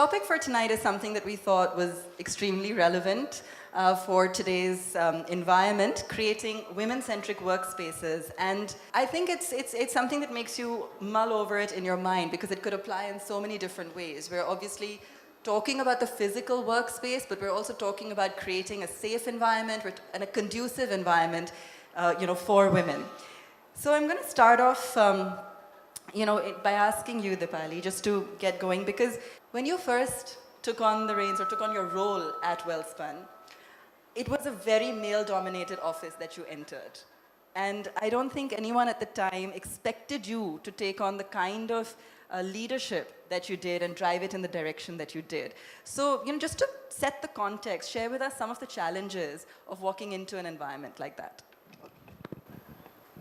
topic for tonight is something that we thought was extremely relevant for today's environment, creating women-centric workspaces. And I think it's something that makes you mull over it in your mind because it could apply in so many different ways. We're obviously talking about the physical workspace, but we're also talking about creating a safe environment and a conducive environment, for women. So I'm going to start off, by asking you, Dipali, just to get going, because when you first took on the reins or took on your role at Wellspun, it was a very male-dominated office that you entered. And I don't think anyone at the time expected you to take on the kind of leadership that you did and drive it in the direction that you did. So, just to set the context, share with us some of the challenges of walking into an environment like that.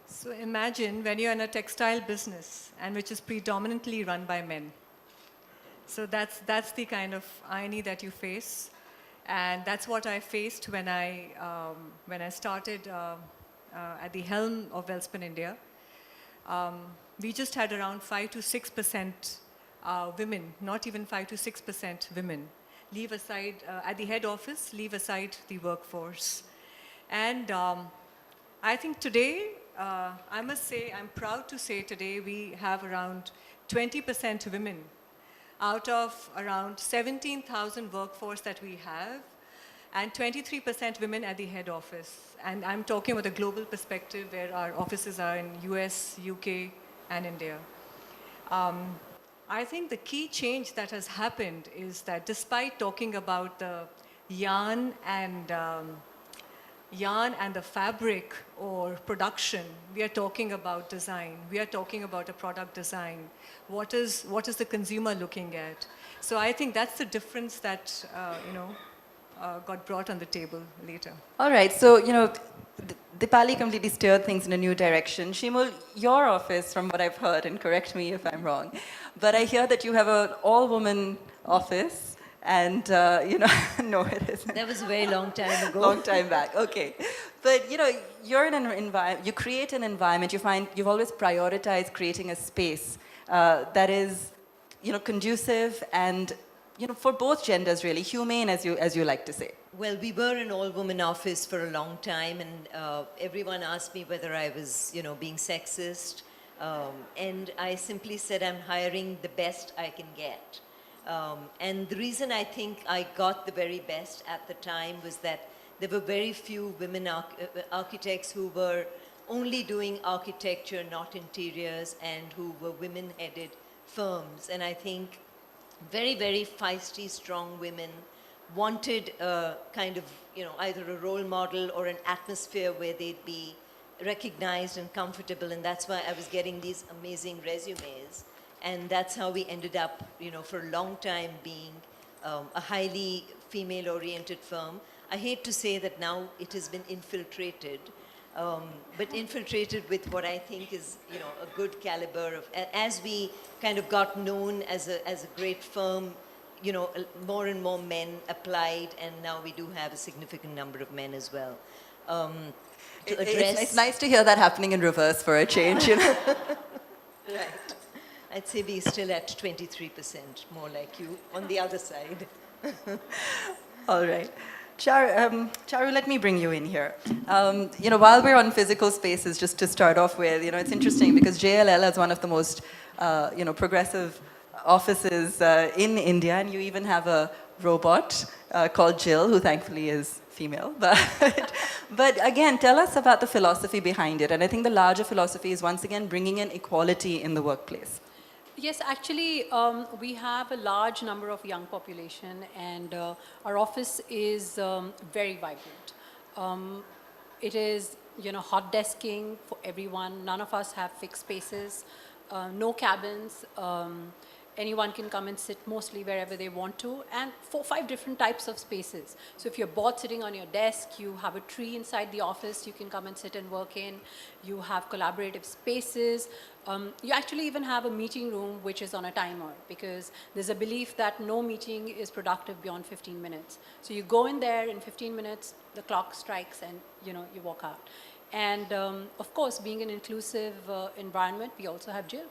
So imagine when you're in a textile business and which is predominantly run by men. So that's the kind of irony that you face. And that's what I faced when I started at the helm of Wellspun India. We just had around 5 to 6% women, not even 5 to 6% women, leave aside, at the head office, leave aside the workforce. And I think today, I must say, I'm proud to say today we have around 20% women out of around 17,000 workforce that we have, and 23% women at the head office. And I'm talking about a global perspective where our offices are in US, UK, and India. I think the key change that has happened is that despite talking about the yarn and the fabric or production, we are talking about design. We are talking about a product design. What is the consumer looking at? So I think that's the difference that got brought on the table later. All right, so Dipali completely steered things in a new direction. Shimul, your office, from what I've heard, and correct me if I'm wrong, but I hear that you have an all-woman office. And, no, it isn't. That was a very long time ago. Long time back, okay. But, you're in an environment, you create an environment, you've always prioritized creating a space that is, conducive and, for both genders really, humane as you like to say. Well, we were an all-woman office for a long time, and everyone asked me whether I was, being sexist. And I simply said I'm hiring the best I can get. And the reason I think I got the very best at the time was that there were very few women architects who were only doing architecture, not interiors, and who were women-headed firms. And I think very, very feisty, strong women wanted a kind of, either a role model or an atmosphere where they'd be recognized and comfortable. And that's why I was getting these amazing resumes. And that's how we ended up, for a long time being a highly female-oriented firm. I hate to say that now it has been infiltrated, but infiltrated with what I think is, a good caliber of. As we kind of got known as a great firm, more and more men applied, and now we do have a significant number of men as well. It's nice to hear that happening in reverse for a change, Right. I'd say we're still at 23%, more like you, on the other side. All right. Charu, let me bring you in here. While we're on physical spaces, just to start off with, it's interesting because JLL is one of the most, progressive offices in India, and you even have a robot called Jill, who thankfully is female. But again, tell us about the philosophy behind it. And I think the larger philosophy is, once again, bringing in equality in the workplace. Yes, actually, we have a large number of young population, and our office is very vibrant. It is, hot desking for everyone. None of us have fixed spaces, no cabins. Anyone can come and sit mostly wherever they want to, and 4 or 5 different types of spaces. So if you're bored sitting on your desk, you have a tree inside the office you can come and sit and work in. You have collaborative spaces. You actually even have a meeting room which is on a timer, because there's a belief that no meeting is productive beyond 15 minutes. So you go in there, in 15 minutes, the clock strikes, and you walk out. And of course, being an inclusive environment, we also have Jill.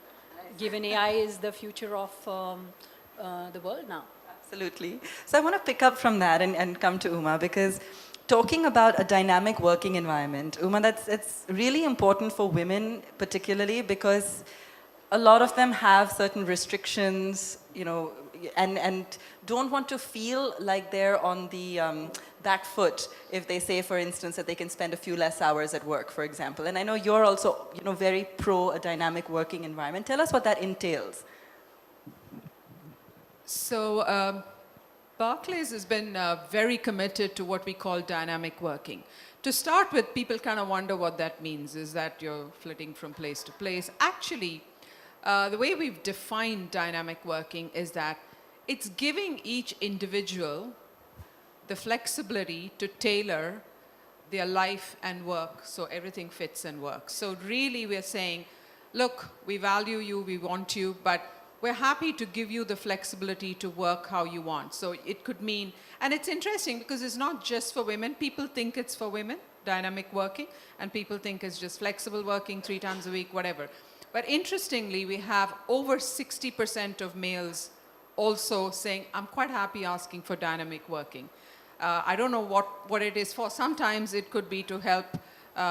Given AI is the future of the world now. Absolutely. So I want to pick up from that and come to Uma, because talking about a dynamic working environment, Uma, it's really important for women particularly, because a lot of them have certain restrictions, and don't want to feel like they're on the back foot if they say, for instance, that they can spend a few less hours at work, for example. And I know you're also, very pro a dynamic working environment. Tell us what that entails. So Barclays has been very committed to what we call dynamic working. To start with, people kind of wonder what that means. Is that you're flitting from place to place? Actually, the way we've defined dynamic working is that it's giving each individual the flexibility to tailor their life and work so everything fits and works. So really we're saying, look, we value you, we want you, but we're happy to give you the flexibility to work how you want. So it could mean, and it's interesting because it's not just for women. People think it's for women, dynamic working, and people think it's just flexible working 3 times a week, whatever. But interestingly, we have over 60% of males also saying, I'm quite happy asking for dynamic working. I don't know what it is for. Sometimes it could be to help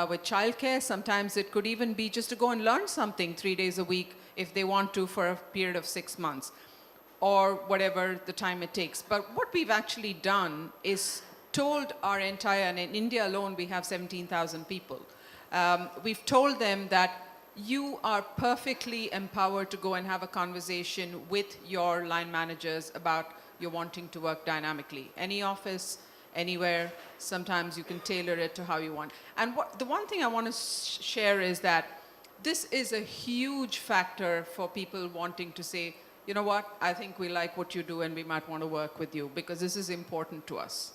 with childcare. Sometimes it could even be just to go and learn something 3 days a week if they want to for a period of 6 months, or whatever the time it takes. But what we've actually done is told our entire, and in India alone we have 17,000 people, we've told them that you are perfectly empowered to go and have a conversation with your line managers about your wanting to work dynamically. Any office, anywhere, sometimes you can tailor it to how you want. And the one thing I want to share is that this is a huge factor for people wanting to say, you know what, I think we like what you do and we might want to work with you, because this is important to us.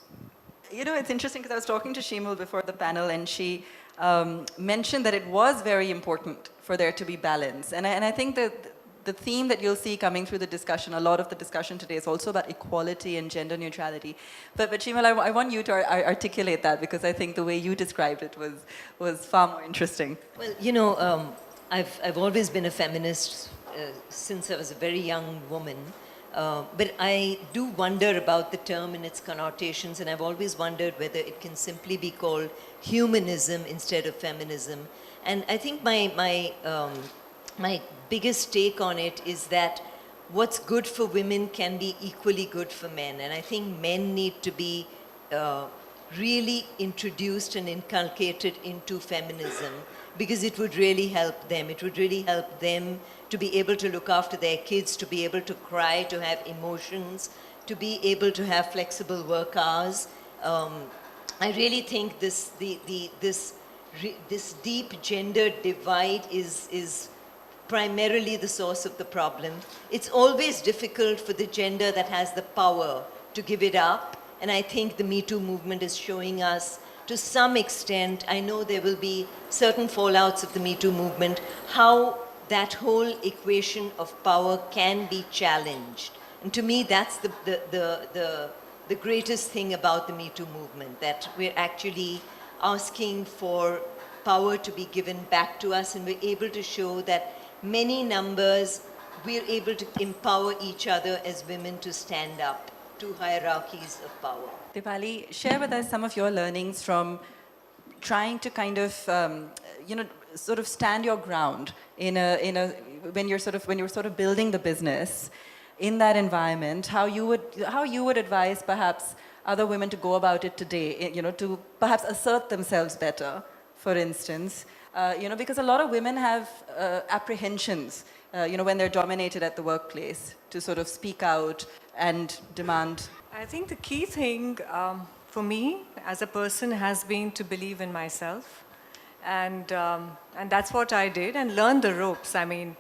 It's interesting because I was talking to Shimul before the panel, and she mentioned that it was very important for there to be balance. And I think that the theme that you'll see coming through the discussion, a lot of the discussion today, is also about equality and gender neutrality. But Shimul, I want you to articulate that, because I think the way you described it was far more interesting. Well, I've always been a feminist since I was a very young woman. But I do wonder about the term and its connotations, and I've always wondered whether it can simply be called humanism instead of feminism. And I think my biggest take on it is that what's good for women can be equally good for men. And I think men need to be really introduced and inculcated into feminism, because it would really help them. It would really help them to be able to look after their kids, to be able to cry, to have emotions, to be able to have flexible work hours. I really think this deep gender divide is primarily the source of the problem. It's always difficult for the gender that has the power to give it up. And I think the Me Too movement is showing us, to some extent, I know there will be certain fallouts of the Me Too movement, how that whole equation of power can be challenged. And to me, that's the greatest thing about the Me Too movement, that we're actually asking for power to be given back to us, and we're able to show that many numbers, we're able to empower each other as women to stand up to hierarchies of power. Dipali, share with us some of your learnings from trying to kind of, sort of stand your ground when you're sort of building the business in that environment. How you would advise perhaps other women to go about it today, to perhaps assert themselves better, for instance, because a lot of women have apprehensions, when they're dominated at the workplace, to sort of speak out and demand. I think the key thing for me as a person has been to believe in myself. And that's what I did, and learn the ropes. I mean,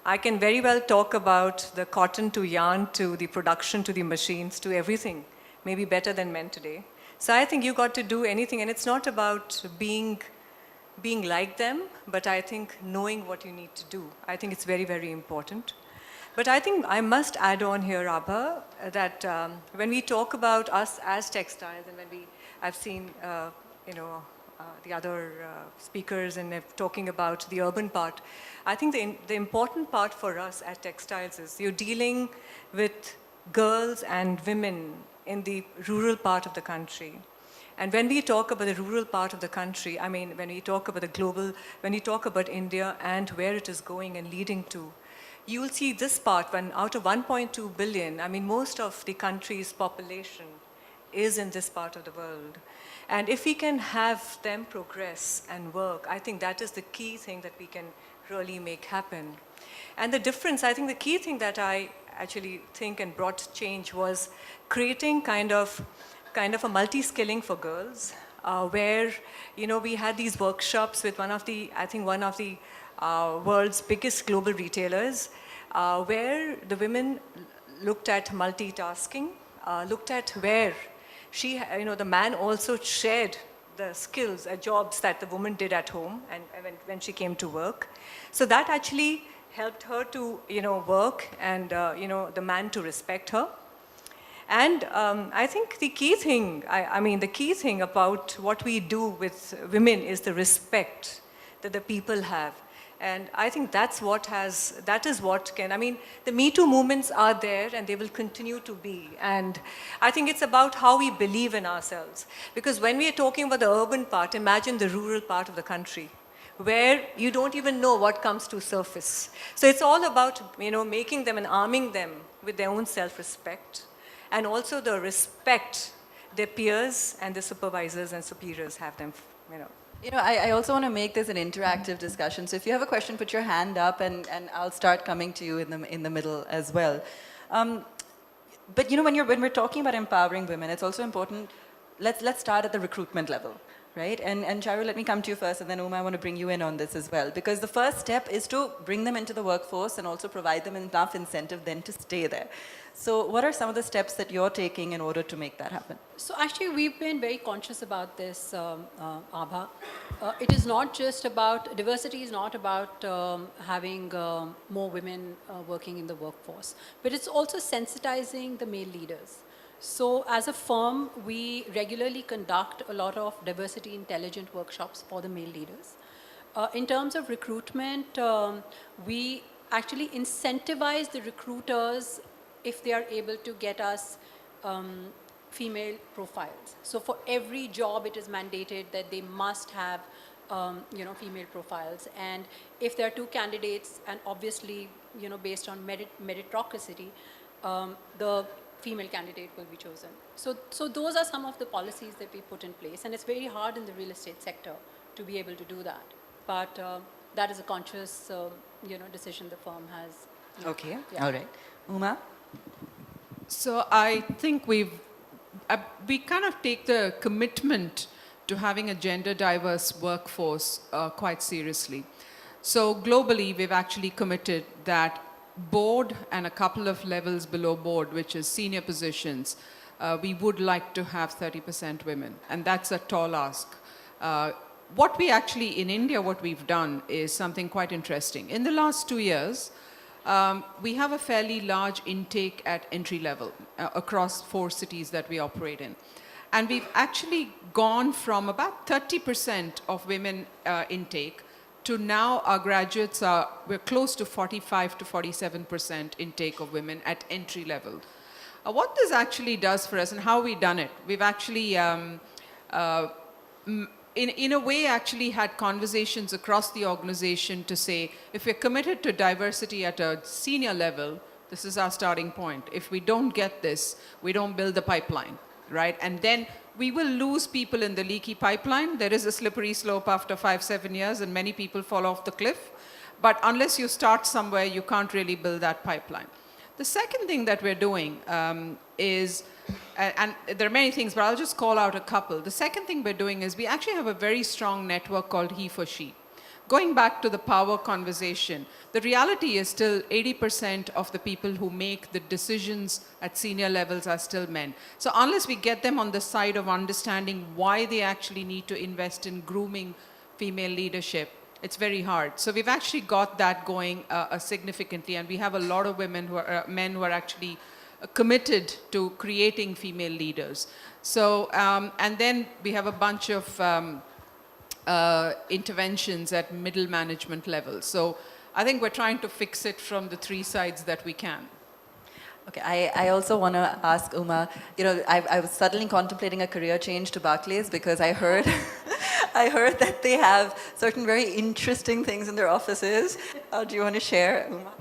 I can very well talk about the cotton to yarn to the production to the machines to everything, maybe better than men today. So I think you got to do anything, and it's not about being like them, but I think knowing what you need to do. I think it's very, very important. But I think I must add on here, Abha, that when we talk about us as textiles, and when I've seen, the other speakers and talking about the urban part, I think the important part for us at textiles is you're dealing with girls and women in the rural part of the country. And when we talk about the rural part of the country, I mean, when we talk about the global, when we talk about India and where it is going and leading to, you will see this part, when out of 1.2 billion, I mean, most of the country's population is in this part of the world. And if we can have them progress and work, I think that is the key thing that we can really make happen. And the difference, I think the key thing that I actually think and brought change was creating kind of a multi-skilling for girls, where, you know, we had these workshops with one of the world's biggest global retailers, where the women looked at multitasking, looked at where the man also shared the skills, jobs that the woman did at home and when she came to work. So that actually helped her to, work and, the man to respect her. And I think the key thing, the key thing about what we do with women is the respect that the people have. And I think that is what can, the Me Too movements are there and they will continue to be. And I think it's about how we believe in ourselves. Because when we are talking about the urban part, imagine the rural part of the country, where you don't even know what comes to surface. So it's all about, making them and arming them with their own self-respect, and also the respect their peers and their supervisors and superiors have them, I also want to make this an interactive discussion. So if you have a question, put your hand up, and I'll start coming to you in the middle as well. But when we're talking about empowering women, it's also important. Let's start at the recruitment level, right? And Charu, let me come to you first, and then Uma, I want to bring you in on this as well, because the first step is to bring them into the workforce and also provide them enough incentive then to stay there. So what are some of the steps that you're taking in order to make that happen? So actually, we've been very conscious about this, Abha. It is not just about, diversity is not about having more women working in the workforce, but it's also sensitizing the male leaders. So as a firm, we regularly conduct a lot of diversity intelligent workshops for the male leaders. In terms of recruitment, we actually incentivize the recruiters if they are able to get us female profiles. So for every job, it is mandated that they must have, female profiles. And if there are two candidates, and obviously, based on meritocracy, the female candidate will be chosen. So those are some of the policies that we put in place. And it's very hard in the real estate sector to be able to do that. But that is a conscious, decision the firm has. Okay, Yeah. all right. Uma? So I think we kind of take the commitment to having a gender diverse workforce quite seriously. So globally, we've actually committed that board and a couple of levels below board, which is senior positions, we would like to have 30% women, and that's a tall ask. What we actually, in India, what we've done is something quite interesting. In the last 2 years, we have a fairly large intake at entry level across 4 cities that we operate in. And we've actually gone from about 30% of women intake to now our graduates we're close to 45 to 47% intake of women at entry level. What this actually does for us and how we've done it, we've actually in a way actually had conversations across the organization to say, if we're committed to diversity at a senior level, this is our starting point. If we don't get this, we don't build the pipeline, right? And then we will lose people in the leaky pipeline. There is a slippery slope after 5-7 years, and many people fall off the cliff. But unless you start somewhere, you can't really build that pipeline. The second thing that we're doing is, and there are many things, but I'll just call out a couple. The second thing we're doing is we actually have a very strong network called He for She. Going back to the power conversation, the reality is still 80% of the people who make the decisions at senior levels are still men. So unless we get them on the side of understanding why they actually need to invest in grooming female leadership, it's very hard. So we've actually got that going significantly, and we have a lot of men who are actually committed to creating female leaders. So, and then we have a bunch of interventions at middle management level. So I think we're trying to fix it from the 3 sides that we can. Okay, I also want to ask Uma, I was suddenly contemplating a career change to Barclays because I heard, I heard that they have certain very interesting things in their offices. Do you want to share, Uma?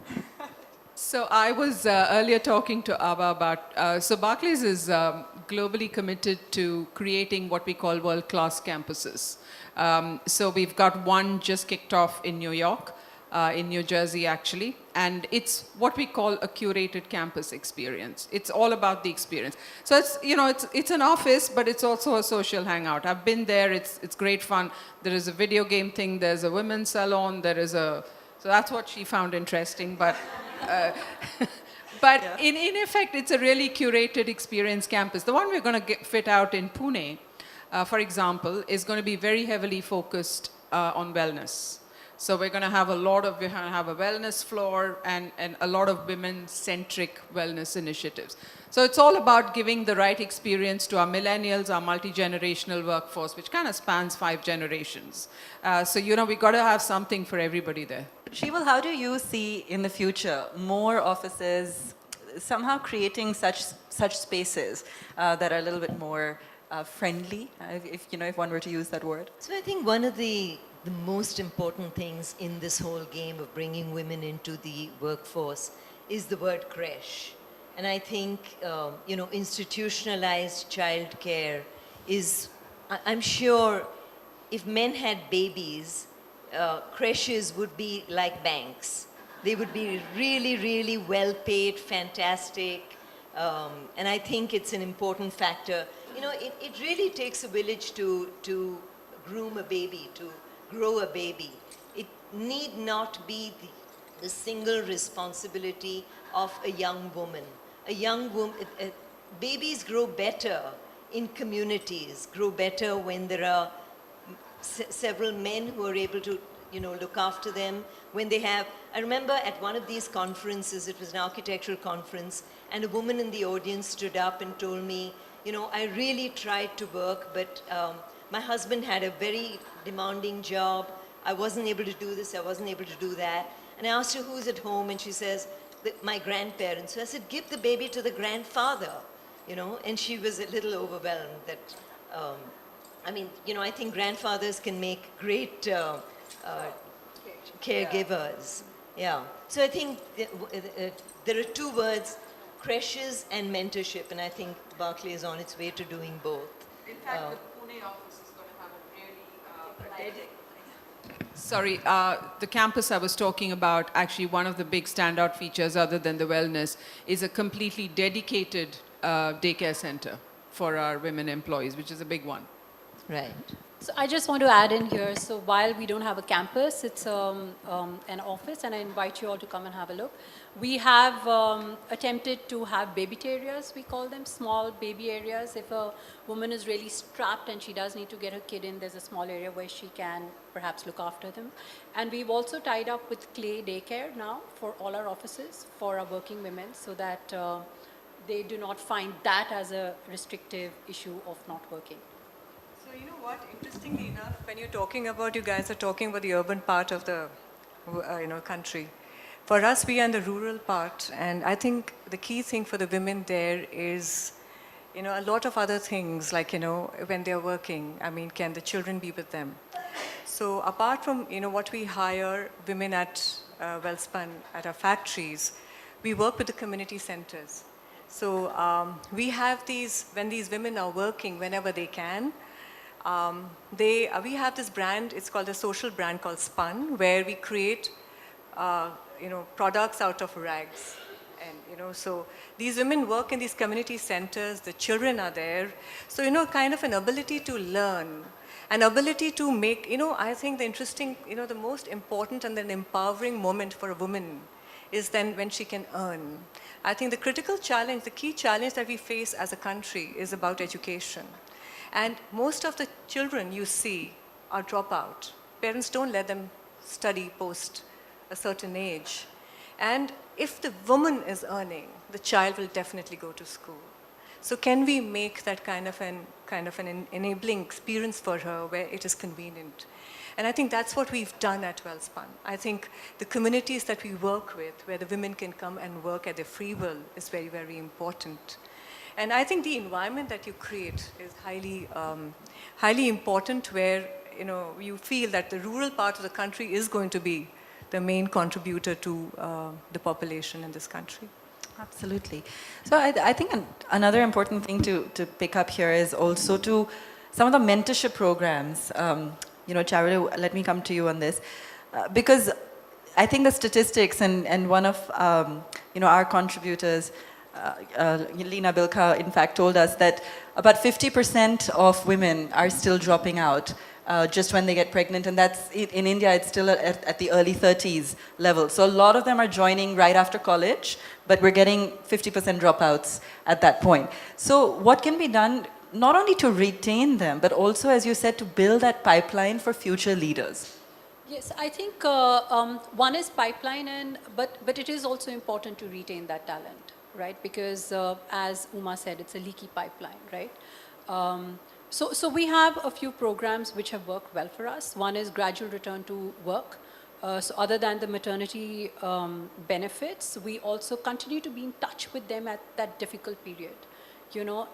So I was earlier talking to Abba about, so Barclays is globally committed to creating what we call world-class campuses. So we've got one just kicked off in New York, in New Jersey actually, and it's what we call a curated campus experience. It's all about the experience. So it's an office, but it's also a social hangout. I've been there, it's great fun. There is a video game thing, there's a women's salon, so that's what she found interesting, but in effect, it's a really curated experience campus. The one we're going to fit out in Pune, for example, is going to be very heavily focused on wellness. So we're going to have a wellness floor and a lot of women-centric wellness initiatives. So it's all about giving the right experience to our millennials, our multi-generational workforce, which kind of spans 5 generations. So we got to have something for everybody there. Shival, how do you see in the future more offices somehow creating such spaces that are a little bit more friendly, if one were to use that word? So I think one of the most important things in this whole game of bringing women into the workforce is the word creche. And I think, institutionalized childcare is, I'm sure if men had babies, creches would be like banks. They would be really, really well paid, fantastic. And I think it's an important factor. It really takes a village to groom a baby, to grow a baby. It need not be the single responsibility of a young woman. Babies grow better in communities, grow better when there are several men who are able to, look after them. I remember at one of these conferences, it was an architectural conference, and a woman in the audience stood up and told me, I really tried to work, but my husband had a very demanding job. I wasn't able to do this, I wasn't able to do that. And I asked her who's at home, and she says, my grandparents. So I said, give the baby to the grandfather, and she was a little overwhelmed that, I think grandfathers can make great caregivers. Yeah. So I think there are 2 words, creches and mentorship, and I think Barclays is on its way to doing both. In fact, the Pune office is going to have a really Sorry, the campus I was talking about, actually one of the big standout features other than the wellness is a completely dedicated daycare center for our women employees, which is a big one. Right. So I just want to add in here, so while we don't have a campus, it's an office, and I invite you all to come and have a look. We have attempted to have baby areas, we call them, small baby areas. If a woman is really strapped and she does need to get her kid in, there's a small area where she can perhaps look after them. And we've also tied up with Clay Daycare now for all our offices, for our working women, so that they do not find that as a restrictive issue of not working. So you know what, interestingly enough, when you're talking about, you guys are talking about the urban part of the country. For us, we are in the rural part, and I think the key thing for the women there is, a lot of other things, like, when they're working, can the children be with them? So apart from, what we hire women at Wellspun, at our factories, we work with the community centers. So we have when these women are working whenever they can, we have this brand, it's called a social brand called Spun, where we create products out of rags. And, so these women work in these community centers, the children are there. So, kind of an ability to learn, an ability to make, I think the interesting, the most important and then empowering moment for a woman is then when she can earn. I think the critical challenge, the key challenge that we face as a country is about education. And most of the children you see are dropout. Parents don't let them study post a certain age. And if the woman is earning, the child will definitely go to school. So can we make that kind of an enabling experience for her where it is convenient? And I think that's what we've done at Wellspun. I think the communities that we work with, where the women can come and work at their free will, is very, very important. And I think the environment that you create is highly important, where you feel that the rural part of the country is going to be the main contributor to the population in this country. Absolutely. So I think another important thing to pick up here is also to some of the mentorship programs. Charity, let me come to you on this. Because I think the statistics, and one of our contributors, Lena Bilka, in fact, told us that about 50% of women are still dropping out just when they get pregnant, and that's in India. It's still at the early 30s level. So a lot of them are joining right after college, but we're getting 50% dropouts at that point. So what can be done not only to retain them, but also, as you said, to build that pipeline for future leaders? Yes, I think one is pipeline, but it is also important to retain that talent, right? Because as Uma said, it's a leaky pipeline, right? So we have a few programs which have worked well for us. One is gradual return to work. So other than the maternity benefits, we also continue to be in touch with them at that difficult period,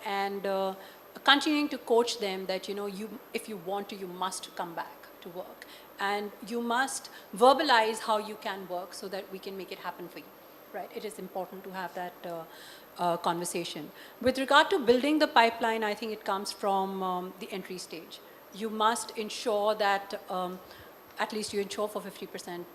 and continuing to coach them that, if you want to, you must come back to work. And you must verbalize how you can work so that we can make it happen for you, right? It is important to have that conversation. With regard to building the pipeline, I think it comes from the entry stage. You must ensure that at least you ensure for 50%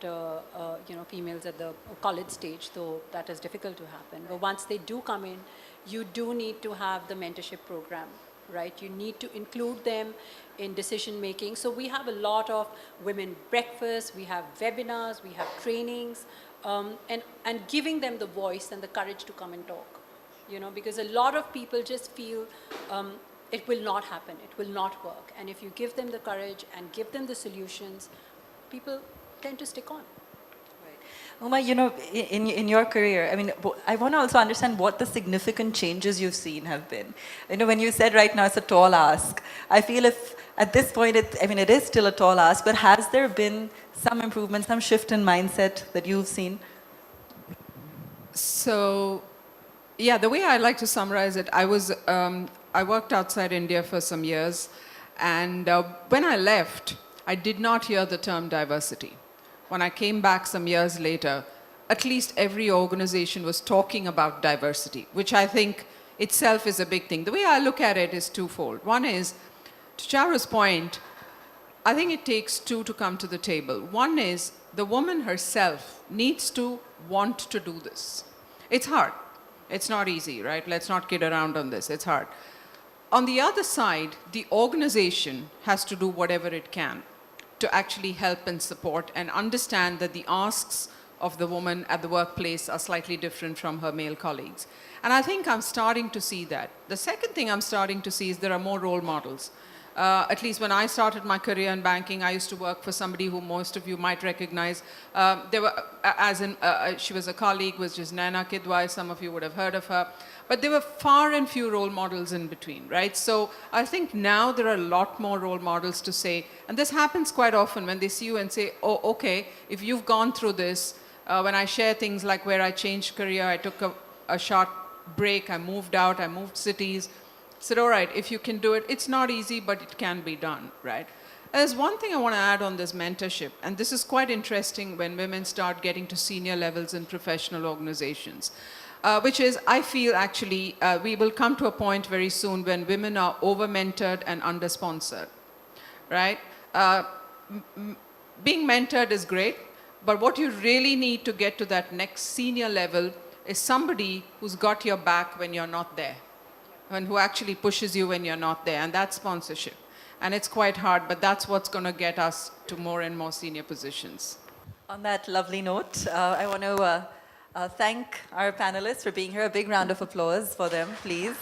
females at the college stage, though that is difficult to happen. But once they do come in, you do need to have the mentorship program, right? You need to include them in decision making. So we have a lot of women breakfasts, we have webinars, we have trainings, and giving them the voice and the courage to come and talk, because a lot of people just feel it will not happen, it will not work. And if you give them the courage and give them the solutions, people tend to stick on. Uma, in your career, I want to also understand what the significant changes you've seen have been. When you said right now it's a tall ask, I feel if at this point, it is still a tall ask, but has there been some improvement, some shift in mindset that you've seen? So, yeah, the way I like to summarize it, I worked outside India for some years, and when I left, I did not hear the term diversity. When I came back some years later, at least every organization was talking about diversity, which I think itself is a big thing. The way I look at it is twofold. One is, to Charu's point, I think it takes two to come to the table. One is the woman herself needs to want to do this. It's hard. It's not easy, right? Let's not kid around on this. It's hard. On the other side, the organization has to do whatever it can to actually help and support and understand that the asks of the woman at the workplace are slightly different from her male colleagues. And I think I'm starting to see that. The second thing I'm starting to see is there are more role models. At least when I started my career in banking, I used to work for somebody who most of you might recognize. She was a colleague, was just Naina Kidwai. Some of you would have heard of her. But there were far and few role models in between, right? So I think now there are a lot more role models to say, and this happens quite often when they see you and say, oh, okay, if you've gone through this, when I share things like where I changed career, I took a short break, I moved out, I moved cities, said, all right, if you can do it, it's not easy, but it can be done, right? There's one thing I want to add on this mentorship, and this is quite interesting when women start getting to senior levels in professional organizations, which is, I feel actually, we will come to a point very soon when women are over-mentored and under-sponsored, right? Being mentored is great, but what you really need to get to that next senior level is somebody who's got your back when you're not there, and who actually pushes you when you're not there, and that's sponsorship. And it's quite hard, but that's what's going to get us to more and more senior positions. On that lovely note, I want to thank our panelists for being here. A big round of applause for them, please.